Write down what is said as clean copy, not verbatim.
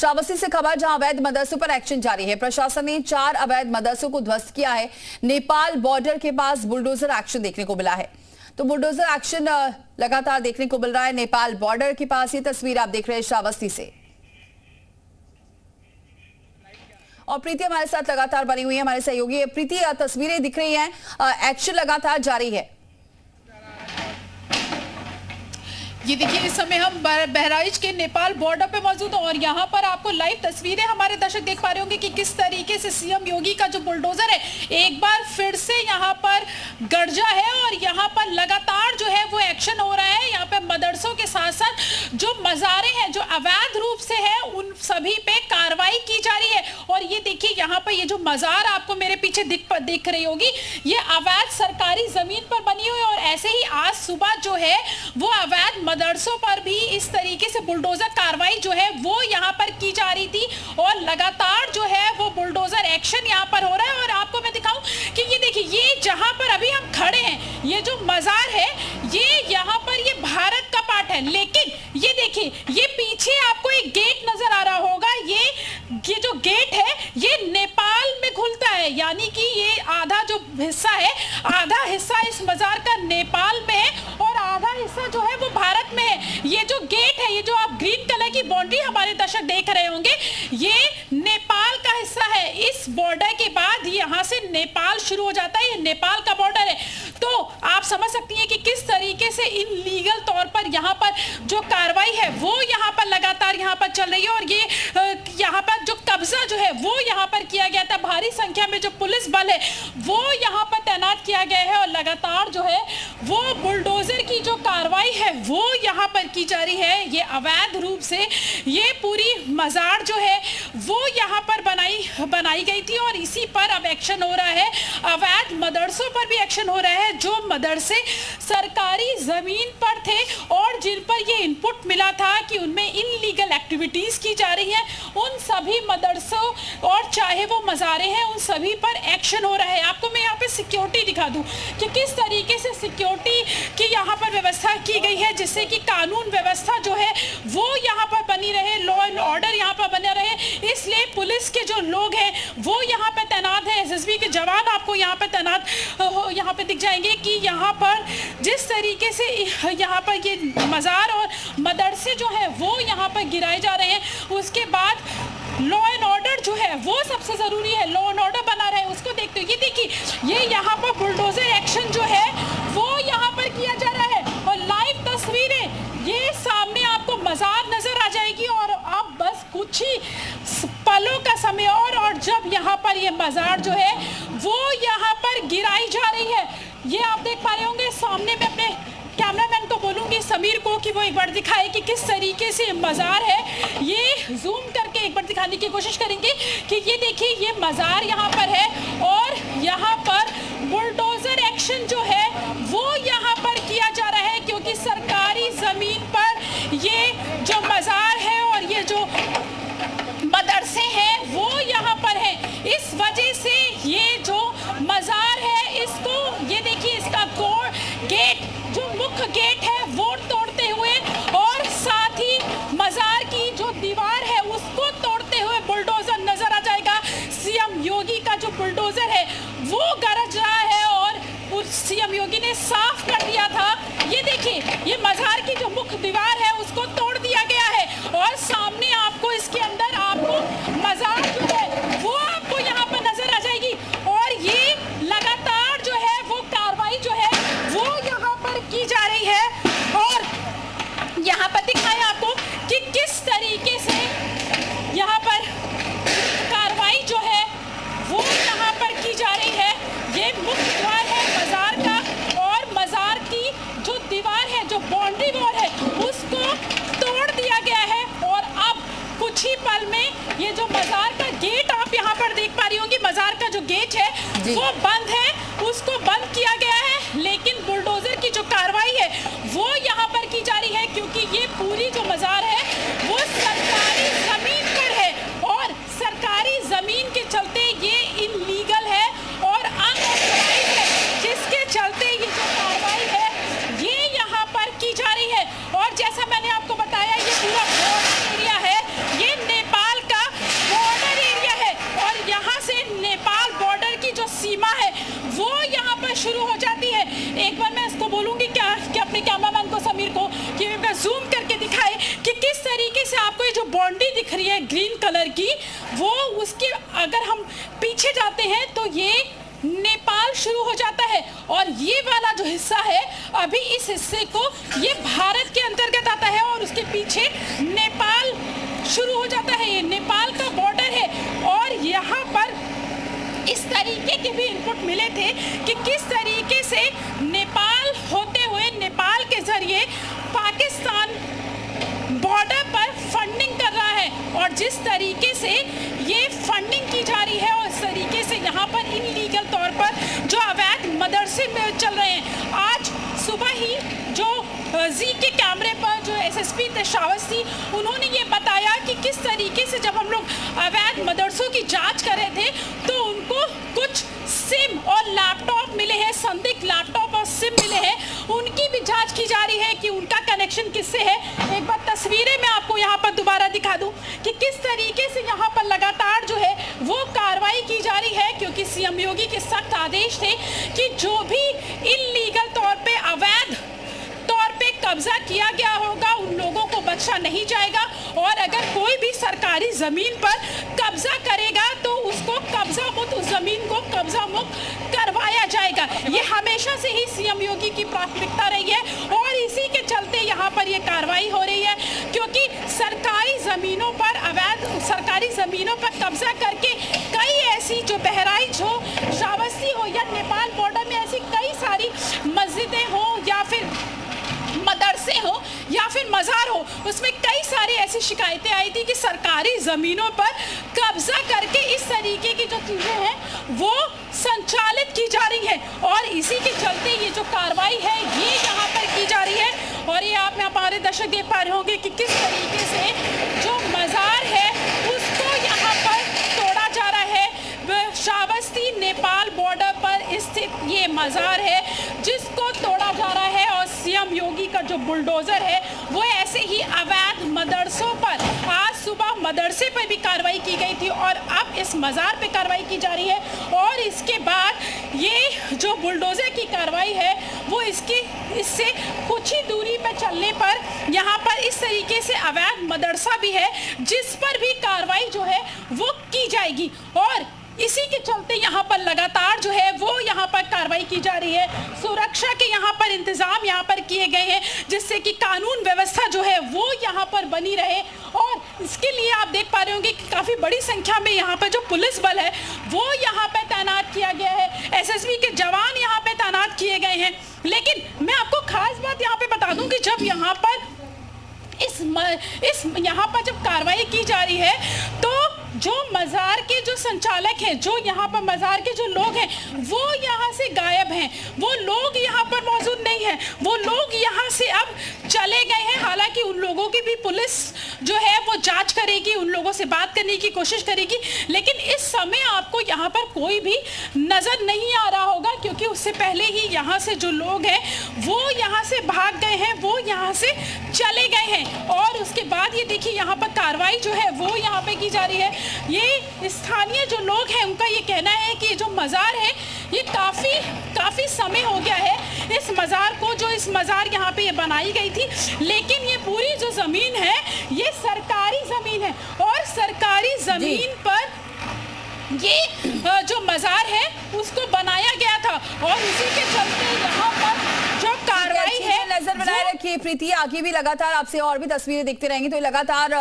श्रावस्ती से खबर, जहां अवैध मदरसों पर एक्शन जारी है। प्रशासन ने 4 अवैध मदरसों को ध्वस्त किया है। नेपाल बॉर्डर के पास बुलडोजर एक्शन देखने को मिला है। तो बुलडोजर एक्शन लगातार देखने को मिल रहा है नेपाल बॉर्डर के पास। ये तस्वीर आप देख रहे हैं श्रावस्ती से, और प्रीति हमारे साथ लगातार बनी हुई है, हमारे सहयोगी। प्रीति, तस्वीरें दिख रही हैं, एक्शन लगातार जारी है। ये देखिए, इस समय हम बहराइच के नेपाल बॉर्डर पे मौजूद हैं और यहाँ पर आपको लाइव तस्वीरें हमारे दर्शक देख पा रहे होंगे कि किस तरीके से सीएम योगी का जो बुलडोजर है एक बार फिर से यहाँ पर गरजा है और यहाँ पर लगातार जो है वो एक्शन हो रहा है। यहाँ पे मदरसों के साथ साथ जो मज़ारे हैं जो अवैध रूप से है उन सभी पे कार्रवाई की जा रही है। और ये देखिए, यहाँ पर ये जो मज़ार आपको मेरे पीछे दिख रही होगी, ये अवैध सरकारी जमीन पर बनी हुई है। और ऐसे ही आज सुबह जो है वो अवैध मदरसों पर भी इस तरीके से बुलडोजर कार्रवाई जो है वो यहाँ पर की जा रही थी और लगातार जो है वो बुलडोजर एक्शन यहाँ पर हो रहा है। और आपको मैं दिखाऊं कि ये देखिए, ये जहाँ पर अभी हम खड़े हैं, ये जो मजार है, ये यहाँ पर ये भारत का पार्ट है, लेकिन ये देखिए, ये पीछे आपको एक गेट नजर आ रहा होगा। ये जो गेट है ये नेपाल में खुलता है, यानी कि ये आधा जो हिस्सा है, आधा हिस्सा इस मजार का नेपाल में है और आधा हिस्सा जो है वो भारत में है। ये जो गेट है, ये जो आप ग्रीन कलर की बाउंड्री हमारे दर्शक देख रहे होंगे, ये नेपाल का हिस्सा है। इस बॉर्डर के बाद यहाँ से नेपाल शुरू हो जाता है, ये नेपाल का बॉर्डर है। तो आप समझ सकती हैं कि किस तरीके से इनलीगल तौर पर यहाँ पर जो कार्रवाई है वो यहाँ पर लगातार यहाँ पर चल रही है। और ये यहाँ पर जो कब्जा जो है वो यहाँ पर किया गया था, भारी संख्या में जो पुलिस बल है वो यहाँ पर तैनात किया गया है और लगातार जो है वो बुलडोजर की जो कार्रवाई है वो यहाँ पर की जा रही है। ये अवैध रूप से ये पूरी मजार जो है वो यहाँ पर बनाई गई थी और इसी पर अब एक्शन हो रहा है। अवैध मदरसों पर भी एक्शन हो रहा है, जो मदरसे सरकारी जमीन पर थे और जिन पर ये इनपुट मिला था कि उनमें इनलीगल एक्टिविटीज की जा रही है, उन सभी मदरसों और चाहे वो मजारे हैं उन सभी पर एक्शन हो रहा है। आपको मैं यहाँ पे सिक्योरिटी दिखा दूं कि किस तरीके से सिक्योरिटी की यहाँ पर व्यवस्था की गई है, जिससे कि कानून व्यवस्था जो है वो यहाँ पर बनी रहे, लॉ एंड ऑर्डर यहाँ पर बने रहे। इसलिए पुलिस के जो लोग हैं वो यहाँ पे तैनात है, एसएसबी के जवान आपको यहाँ पे तैनात यहाँ पे दिख जाएंगे कि यहाँ पर जिस तरीके से यहाँ पर ये मजार और मदरसे जो है वो यहाँ पर गिराए जा रहे हैं, उसके बाद लॉ एंड ऑर्डर जो है वो सबसे जरूरी है, लॉ एंड ऑर्डर बना रहे उसको देखते हो। ये देखिए, ये यहाँ पर बुलडोजर एक्शन जो है वो यहाँ पर किया जा रहा है और लाइव तस्वीरें ये सामने आपको मजार नजर आ जाएगी। और अब बस कुछ ही पलों का समय और जब यहाँ पर ये मजार जो है वो यहाँ पर गिराई जा रही है। ये आप देख पा रहे होंगे सामने में, अपने कैमरामैन को बोलूंगी समीर को कि वो एक बार दिखाए कि किस तरीके से मजार है। ये जूम करके एक बार दिखाने की कोशिश करेंगे कि ये देखिए, ये मजार यहाँ पर है और यहाँ पर बुलडोजर एक्शन जो है वो यहाँ पर किया जा रहा है, क्योंकि सरकारी जमीन पर ये जो मजार है और ये जो मदरसे हैं वो यहाँ पर है। इस वजह से ये जो मजार है इसको, ये देखिए, इसका गेट जो मुख्य गेट है वो तोड़ते हुए और साथ ही मजार की जो दीवार है उसको तोड़ते हुए बुलडोजर नजर आ जाएगा। सीएम योगी का जो बुलडोजर है वो गरज रहा है और उस सीएम योगी ने साफ कर दिया था। ये देखिए, ये मजार की जो मुख्य दीवार है उसको तोड़ दिया गया है और सामने आपको इसके अंदर आपको मजार जो है वो आपको यहाँ पर नजर आ जाएगी। और ये लगातार जो है वो कार्रवाई जो है वो यहाँ पर की जा रही है और यहाँ पर दिखाएं आपको कि किस तरीके से यहाँ पर कार्रवाई जो है वो यहाँ पर की जा रही है। ये मुख्य द्वार है मजार का और मजार की जो दीवार है, जो बाउंड्री वॉल है, उसको तोड़ दिया गया है। और अब कुछ ही पल में ये जो मजार का गेट आप यहाँ पर देख पा रही होंगी, मजार का जो गेट है वो बंद है, उसको बंद किया गया है, लेकिन बुलडोजर की जो कार्रवाई है वो यहाँ पर की जा रही है, क्योंकि ये पूरी जो मजार है वो सरकारी जमीन पर है और सरकारी जमीन के चलते ये इनलीगल है और अनऑथराइज्ड है, जिसके चलते ये जो कार्रवाई है ये यहाँ पर की जा रही है। और जैसा मैंने आपको बताया, ये पूरा बॉर्डर एरिया है, ये नेपाल जूम करके दिखाए कि किस तरीके से आपको ये जो बाउंड्री दिख रही है ग्रीन कलर की, वो उसके अगर हम पीछे जाते हैं तो ये नेपाल शुरू हो जाता है, और ये वाला जो हिस्सा है अभी इस हिस्से को ये भारत के अंतर्गत आता है, और उसके पीछे नेपाल शुरू हो जाता है। ये नेपाल का बॉर्डर है, और यहाँ पर इस तरीके के भी इनपुट मिले थे कि किस तरीके से नेपाल होते हुए नेपाल के जरिए पाकिस्तान बॉर्डर पर फंडिंग कर रहा है, और जिस तरीके से ये फंडिंग की जा रही है और इस तरीके से यहाँ पर इनलीगल तौर पर जो अवैध मदरसे में चल रहे हैं। आज सुबह ही जो जी के कैमरे पर जो एसएसपी तशावस थी, उन्होंने ये बताया कि किस तरीके से जब हम लोग अवैध मदरसों की जांच कर रहे थे तो उनको कुछ सिम और लैपटॉप मिले हैं, संदिग्ध लैपटॉप और सिम मिले हैं, उनकी भी जांच की जा रही है कि उनका कनेक्शन किससे है। एक बार तस्वीरें मैं आपको यहाँ पर दोबारा दिखा दूं कि किस तरीके से यहाँ पर लगातार जो है वो कार्रवाई की जा रही है, क्योंकि सीएम योगी के सख्त आदेश थे कि जो भी इल्लीगल तौर पे अवैध तौर पे कब्जा किया गया होगा उन लोगों को बख्शा नहीं जाएगा, और अगर कोई भी सरकारी जमीन पर कब्जा करेगा तो उसको कब्जा मुक्त, उस जमीन को कब्जा मुक्त करवाया जाएगा। ये हमेशा से ही सीएम योगी की प्राथमिकता रही है, और इसी के चलते यहाँ पर ये कार्रवाई हो रही है, क्योंकि सरकारी जमीनों पर अवैध सरकारी जमीनों पर कब्जा करके कई ऐसी जो बहराइच हो, श्रावस्ती हो या नेपाल बॉर्डर में ऐसी कई सारी मस्जिदें हो या फिर मदरसे हो या फिर मज़ार हो, उसमें कई सारी ऐसी शिकायतें आई थी कि सरकारी ज़मीनों पर कब्जा करके इस तरीके की जो चीज़ें हैं वो संचालित की जा रही है, और इसी के चलते ये जो कार्रवाई है ये यहाँ पर की जा रही है। और ये आप हमारे दर्शक देख पा रहे होंगे कि किस तरीके से जो मज़ार है उसको यहाँ पर तोड़ा जा रहा है। श्रावस्ती नेपाल बॉर्डर पर स्थित ये मज़ार है जिसको तोड़ा जा रहा है, और सीएम योगी का जो बुलडोजर है वो ऐसे ही अवैध मदरसों पर, आज सुबह मदरसे पर भी कार्रवाई की गई थी और अब इस मज़ार पे कार्रवाई की जा रही है, और इसके बाद ये जो बुलडोजर की कार्रवाई है वो इससे कुछ ही दूरी पर चलने पर यहाँ पर इस तरीके से अवैध मदरसा भी है जिस पर भी कार्रवाई जो है वो की जाएगी, और इसी के चलते यहाँ पर लगातार जो है वो यहाँ पर कार्रवाई की जा रही है। सुरक्षा के यहाँ पर इंतजाम यहाँ पर किए गए हैं जिससे कि कानून व्यवस्था जो है वो यहाँ पर बनी रहे, और इसके लिए आप देख पा रहे होंगे कि काफ़ी बड़ी संख्या में यहाँ पर जो पुलिस बल है वो यहाँ पर तैनात किया गया है, एसएसबी के जवान यहाँ पे तैनात किए गए हैं। लेकिन मैं आपको खास बात यहाँ पे बता दूं कि जब यहाँ पर यहाँ पर जब कार्रवाई की जा रही है तो जो मज़ार के जो संचालक हैं, जो यहाँ पर मज़ार के जो लोग हैं वो यहाँ से गायब हैं, वो लोग यहाँ पर मौजूद नहीं हैं, वो लोग यहाँ से अब चले गए हैं। हालांकि उन लोगों की भी पुलिस जो है वो जांच करेगी, उन लोगों से बात करने की कोशिश करेगी, लेकिन इस समय आपको यहाँ पर कोई भी नज़र नहीं आ रहा होगा, क्योंकि उससे पहले ही यहाँ से जो लोग हैं वो यहाँ से भाग गए हैं, वो यहाँ से चले गए हैं। और उसके बाद ये देखिए यहाँ पर कार्रवाई जो है वो यहाँ पे की जा रही है। ये स्थानीय जो लोग हैं उनका ये कहना है कि जो मज़ार है ये काफ़ी समय हो गया है इस मज़ार को, जो इस मज़ार यहाँ पे ये बनाई गई थी, लेकिन ये पूरी जो ज़मीन है ये सरकारी ज़मीन है, और सरकारी ज़मीन पर ये जो मज़ार है उसको बनाया गया था, और इसी के चलते यहाँ पर जो कार्रवाई है नजर बनाए रखिए प्रीति, आगे भी लगातार आपसे और भी तस्वीरें देखते रहेंगे तो लगातार